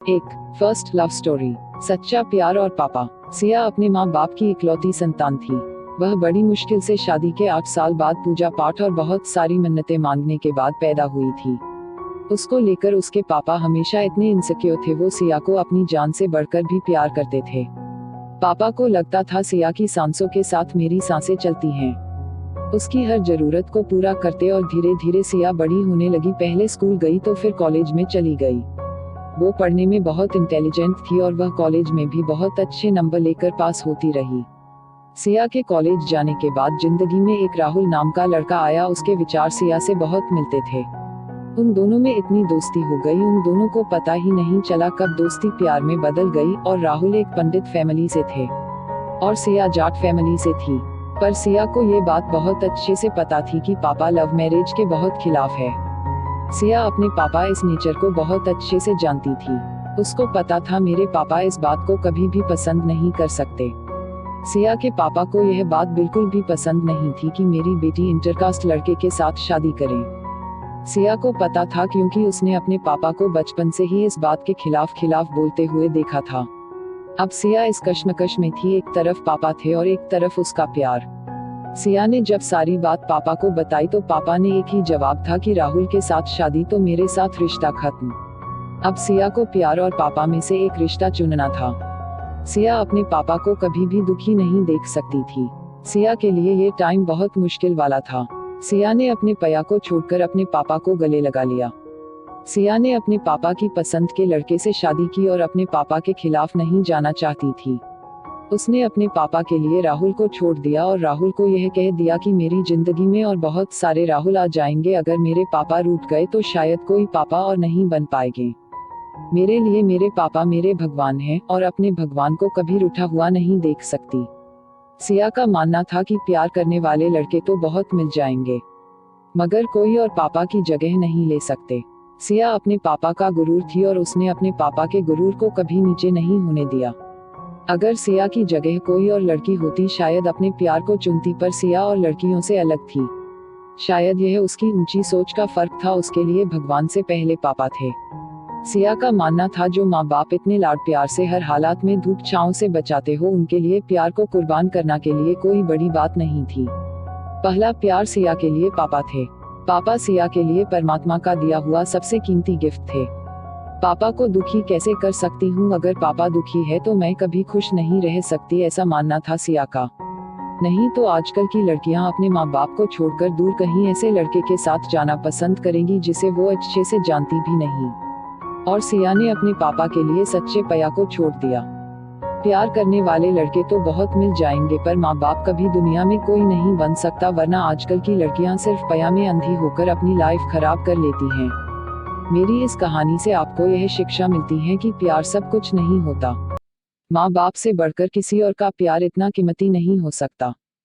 एक first love story, सच्चा प्यार और पापा। सिया अपने माँ बाप की इकलौती संतान थी। वह बड़ी मुश्किल से शादी के 8 साल बाद पूजा पाठ और बहुत सारी मन्नतें मांगने के बाद पैदा हुई थी। उसको लेकर उसके पापा हमेशा इतने इनसिक्योर थे। वो सिया को अपनी जान से बढ़कर भी प्यार करते थे। पापा को लगता था सिया की सांसों के साथ मेरी सांसें चलती हैं। उसकी हर जरूरत को पूरा करते और धीरे धीरे सिया बड़ी होने लगी। पहले स्कूल गई तो फिर कॉलेज में चली गई। वो पढ़ने में बहुत इंटेलिजेंट थी और वह कॉलेज में भी बहुत अच्छे नंबर लेकर पास होती रही। सिया के कॉलेज जाने के बाद जिंदगी में एक राहुल नाम का लड़का आया। उसके विचार सिया से बहुत मिलते थे। उन दोनों में इतनी दोस्ती हो गई, उन दोनों को पता ही नहीं चला कब दोस्ती प्यार में बदल गई। और राहुल एक पंडित फैमिली से थे और सिया जाट फैमिली से थी। पर सिया को ये बात बहुत अच्छे से पता थी कि पापा लव मैरिज के बहुत खिलाफ है। सिया अपने पापा इस नेचर को बहुत अच्छे से जानती थी। उसको पता था मेरे पापा इस बात को कभी भी पसंद नहीं कर सकते। सिया के पापा को यह बात बिल्कुल भी पसंद नहीं थी कि मेरी बेटी इंटरकास्ट लड़के के साथ शादी करे। सिया को पता था क्योंकि उसने अपने पापा को बचपन से ही इस बात के खिलाफ बोलते हुए देखा था। अब सिया इस कश्मकश में थी। एक तरफ पापा थे और एक तरफ उसका प्यार। सिया ने जब सारी बात पापा को बताई तो पापा ने एक ही जवाब था कि राहुल के साथ शादी तो मेरे साथ रिश्ता खत्म। अब सिया को प्यार और पापा में से एक रिश्ता चुनना था। सिया अपने पापा को कभी भी दुखी नहीं देख सकती थी। सिया के लिए ये टाइम बहुत मुश्किल वाला था। सिया ने अपने पया को छोड़कर अपने पापा को गले लगा लिया। सिया ने अपने पापा की पसंद के लड़के से शादी की और अपने पापा के खिलाफ नहीं जाना चाहती थी। उसने अपने पापा के लिए राहुल को छोड़ दिया और राहुल को यह कह दिया कि मेरी जिंदगी में और बहुत सारे राहुल आ जाएंगे। अगर मेरे पापा रूठ गए तो शायद कोई पापा और नहीं बन पाएंगे। मेरे लिए मेरे पापा मेरे भगवान हैं और अपने भगवान को कभी रूठा हुआ नहीं देख सकती। सिया का मानना था कि प्यार करने वाले लड़के तो बहुत मिल जाएंगे, मगर कोई और पापा की जगह नहीं ले सकते। सिया अपने पापा का गुरूर थी और उसने अपने पापा के गुरूर को कभी नीचे नहीं होने दिया। अगर सिया की जगह कोई और लड़की होती शायद अपने प्यार को चुनती, पर सिया और लड़कियों से अलग थी। शायद यह उसकी ऊंची सोच का फर्क था। उसके लिए भगवान से पहले पापा थे। सिया का मानना था जो माँ बाप इतने लाड प्यार से हर हालात में धूप छांव से बचाते हो, उनके लिए प्यार को कुर्बान करना के लिए कोई बड़ी बात नहीं थी। पहला प्यार सिया के लिए पापा थे। पापा सिया के लिए परमात्मा का दिया हुआ सबसे कीमती गिफ्ट थे। पापा को दुखी कैसे कर सकती हूँ? अगर पापा दुखी है तो मैं कभी खुश नहीं रह सकती, ऐसा मानना था सिया का। नहीं तो आजकल की लड़कियां अपने माँ बाप को छोड़कर दूर कहीं ऐसे लड़के के साथ जाना पसंद करेंगी जिसे वो अच्छे से जानती भी नहीं। और सिया ने अपने पापा के लिए सच्चे पया को छोड़ दिया। प्यार करने वाले लड़के तो बहुत मिल जाएंगे, पर माँ बाप कभी दुनिया में कोई नहीं बन सकता, वरना आजकल की लड़कियां सिर्फ पया में अंधी होकर अपनी लाइफ खराब कर लेती हैं। मेरी इस कहानी से आपको यह शिक्षा मिलती है कि प्यार सब कुछ नहीं होता। माँ बाप से बढ़कर किसी और का प्यार इतना कीमती नहीं हो सकता।